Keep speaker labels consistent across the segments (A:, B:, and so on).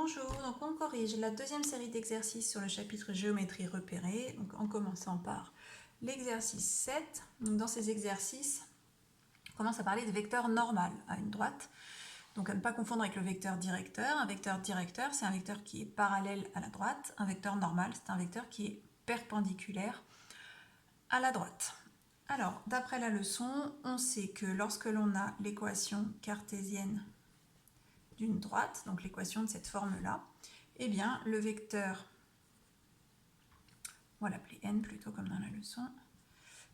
A: Bonjour, donc on corrige la deuxième série d'exercices sur le chapitre géométrie repérée, donc en commençant par l'exercice 7. Donc dans ces exercices, on commence à parler de vecteur normal à une droite, donc à ne pas confondre avec le vecteur directeur. Un vecteur directeur, c'est un vecteur qui est parallèle à la droite. Un vecteur normal, c'est un vecteur qui est perpendiculaire à la droite. Alors, d'après la leçon, on sait que lorsque l'on a l'équation cartésienne d'une droite, donc l'équation de cette forme-là, eh bien le vecteur, on va l'appeler n plutôt comme dans la leçon,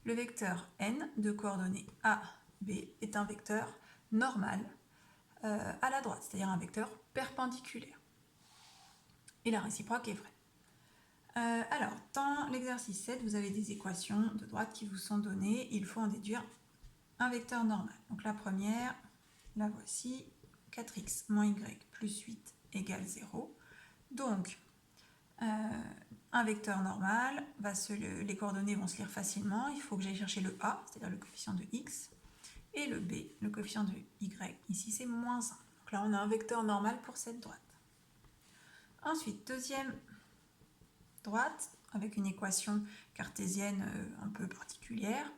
A: le vecteur n de coordonnées a, b est un vecteur normal à la droite, c'est-à-dire un vecteur perpendiculaire. Et la réciproque est vraie. Alors, dans l'exercice 7, vous avez des équations de droite qui vous sont données. Il faut en déduire un vecteur normal. Donc la première, la voici, 4x moins y plus 8 égale 0. Donc, un vecteur normal, les coordonnées vont se lire facilement. Il faut que j'aille chercher le a, c'est-à-dire le coefficient de x, et le b, le coefficient de y. Ici, c'est moins 1. Donc là, on a un vecteur normal pour cette droite. Ensuite, deuxième droite, avec une équation cartésienne un peu particulière.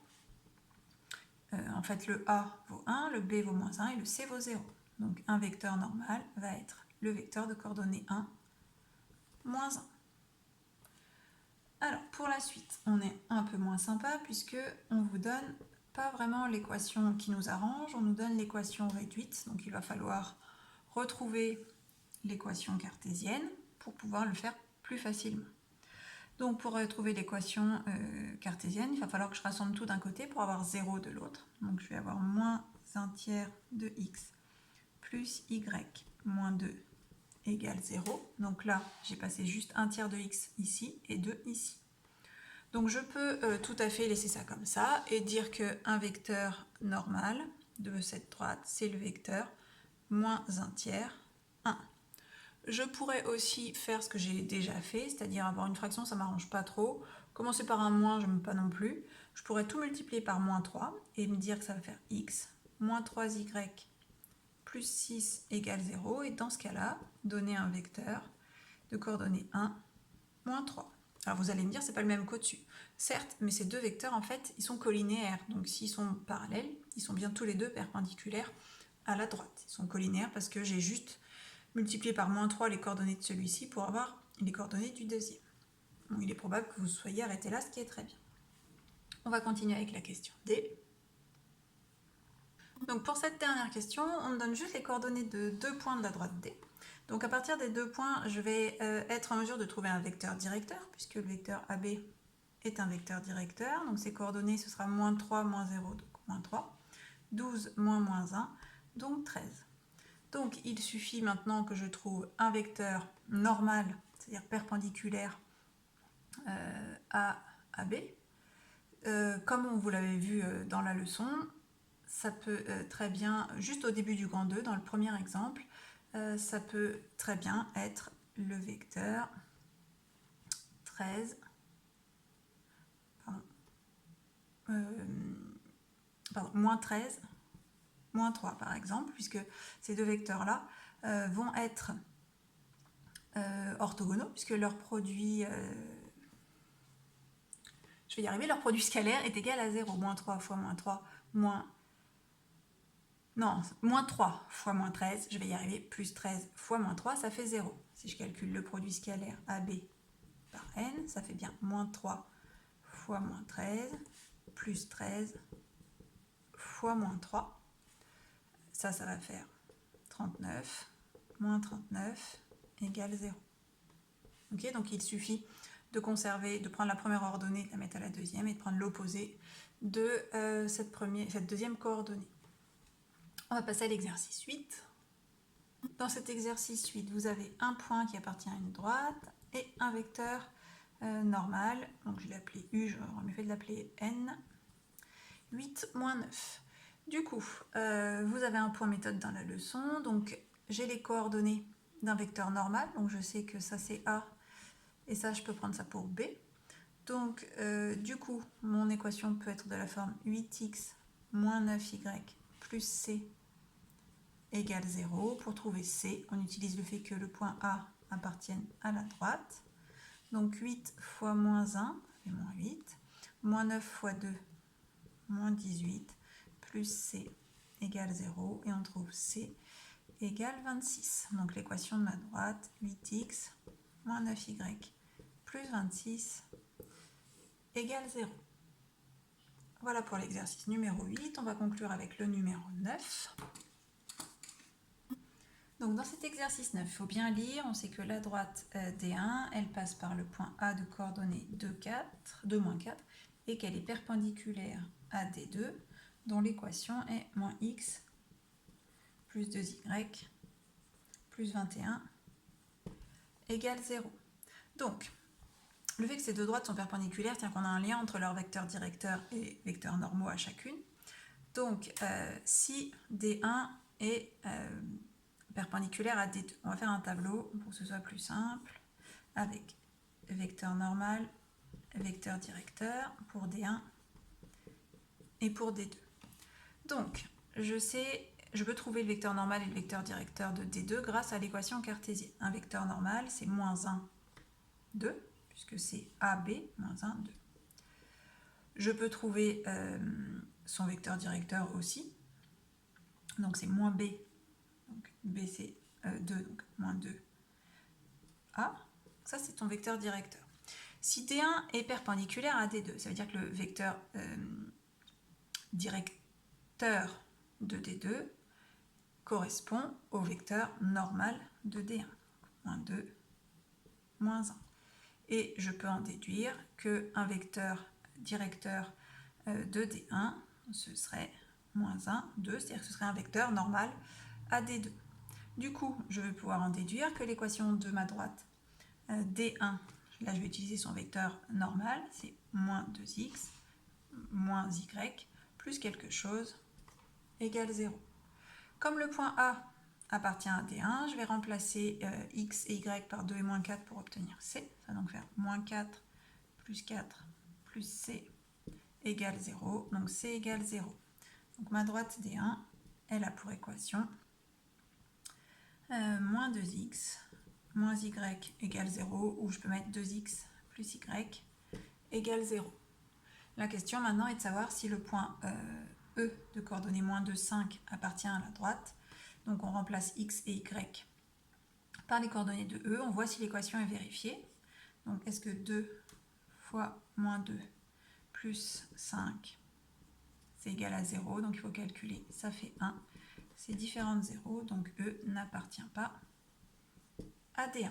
A: En fait, le a vaut 1, le b vaut moins 1 et le c vaut 0. Donc, un vecteur normal va être le vecteur de coordonnées 1, moins 1. Alors, pour la suite, on est un peu moins sympa puisque on vous donne pas vraiment l'équation qui nous arrange, on nous donne l'équation réduite, donc il va falloir retrouver l'équation cartésienne pour pouvoir le faire plus facilement. Donc pour retrouver l'équation cartésienne, il va falloir que je rassemble tout d'un côté pour avoir 0 de l'autre. Donc je vais avoir moins 1 tiers de x plus y moins 2 égale 0. Donc là, j'ai passé juste 1 tiers de x ici et 2 ici. Donc je peux tout à fait laisser ça comme ça et dire qu'un vecteur normal de cette droite, c'est le vecteur moins 1 tiers, 1. Je pourrais aussi faire ce que j'ai déjà fait, c'est-à-dire avoir une fraction, ça ne m'arrange pas trop. Commencer par un moins, je n'aime pas non plus. Je pourrais tout multiplier par moins 3 et me dire que ça va faire x moins 3y plus 6 égale 0. Et dans ce cas-là, donner un vecteur de coordonnées 1, moins 3. Alors vous allez me dire, c'est pas le même qu'au-dessus. Certes, mais ces deux vecteurs, en fait, ils sont collinéaires. Donc s'ils sont parallèles, ils sont bien tous les deux perpendiculaires à la droite. Ils sont collinéaires parce que j'ai juste multiplié par moins 3 les coordonnées de celui-ci pour avoir les coordonnées du deuxième. Bon, il est probable que vous soyez arrêté là, ce qui est très bien. On va continuer avec la question D. Donc pour cette dernière question, on me donne juste les coordonnées de deux points de la droite D. Donc à partir des deux points, je vais être en mesure de trouver un vecteur directeur, puisque le vecteur AB est un vecteur directeur. Donc ces coordonnées, ce sera moins 3, moins 0, donc moins 3. 12, moins 1, donc 13. Donc il suffit maintenant que je trouve un vecteur normal, c'est-à-dire perpendiculaire à AB. Comme vous l'avez vu dans la leçon, ça peut très bien, juste au début du grand 2, dans le premier exemple, ça peut très bien être le vecteur 13, moins 13, moins 3 par exemple, puisque ces deux vecteurs-là vont être orthogonaux, puisque leur produit, je vais y arriver, leur produit scalaire est égal à 0. Moins 3 fois moins 3, moins 3 fois moins 13, je vais y arriver, plus 13 fois moins 3, ça fait 0. Si je calcule le produit scalaire AB par n, ça fait bien moins 3 fois moins 13, plus 13 fois moins 3. Ça va faire 39, moins 39 égale 0. Okay, donc il suffit de conserver, de prendre la première ordonnée, de la mettre à la deuxième et de prendre l'opposé de cette deuxième coordonnée. On va passer à l'exercice 8. Dans cet exercice 8, vous avez un point qui appartient à une droite et un vecteur normal. Donc je l'ai appelé U, j'aurais mieux fait de l'appeler N. 8, moins 9. Du coup, vous avez un point méthode dans la leçon. Donc j'ai les coordonnées d'un vecteur normal. Donc je sais que ça c'est A et ça je peux prendre ça pour B. Donc du coup, mon équation peut être de la forme 8x moins 9y plus c égale 0. Pour trouver C, on utilise le fait que le point A appartienne à la droite. Donc 8 fois moins 1, ça fait moins 8. Moins 9 fois 2, moins 18. Plus C égale 0. Et on trouve C égale 26. Donc l'équation de ma droite, 8x moins 9y plus 26 égale 0. Voilà pour l'exercice numéro 8. On va conclure avec le numéro 9. Donc dans cet exercice 9, il faut bien lire, on sait que la droite D1, elle passe par le point A de coordonnées 2, 4, 2, moins 4, et qu'elle est perpendiculaire à D2, dont l'équation est moins x plus 2y plus 21 égale 0. Donc, le fait que ces deux droites sont perpendiculaires tient qu'on a un lien entre leurs vecteurs directeurs et vecteurs normaux à chacune. Donc, si D1 est perpendiculaire à D2, on va faire un tableau pour que ce soit plus simple, avec vecteur normal, vecteur directeur pour D1 et pour D2. Donc, je peux trouver le vecteur normal et le vecteur directeur de D2 grâce à l'équation cartésienne. Un vecteur normal, c'est moins 1, 2, puisque c'est AB, moins 1, 2. Je peux trouver son vecteur directeur aussi. Donc c'est moins B, donc B c'est 2, donc moins 2A. Ça c'est ton vecteur directeur. Si D1 est perpendiculaire à D2, ça veut dire que le vecteur directeur de D2 correspond au vecteur normal de D1. Moins 2, moins 1. Et je peux en déduire qu'un vecteur directeur de D1, ce serait moins 1, 2, c'est-à-dire que ce serait un vecteur normal à D2. Du coup, je vais pouvoir en déduire que l'équation de ma droite D1, là je vais utiliser son vecteur normal, c'est moins 2x, moins y, plus quelque chose, égale 0. Comme le point A appartient à D1, je vais remplacer x et y par 2 et moins 4 pour obtenir C. Ça va donc faire moins 4 plus C égale 0. Donc C égale 0. Donc ma droite D1, elle a pour équation moins 2x moins y égale 0, ou je peux mettre 2x plus y égale 0. La question maintenant est de savoir si le point E de coordonnées moins 2, 5 appartient à la droite. Donc on remplace x et y par les coordonnées de E. On voit si l'équation est vérifiée. Donc est-ce que 2 fois moins 2 plus 5, c'est égal à 0. Donc il faut calculer, ça fait 1. C'est différent de 0, donc E n'appartient pas à D1.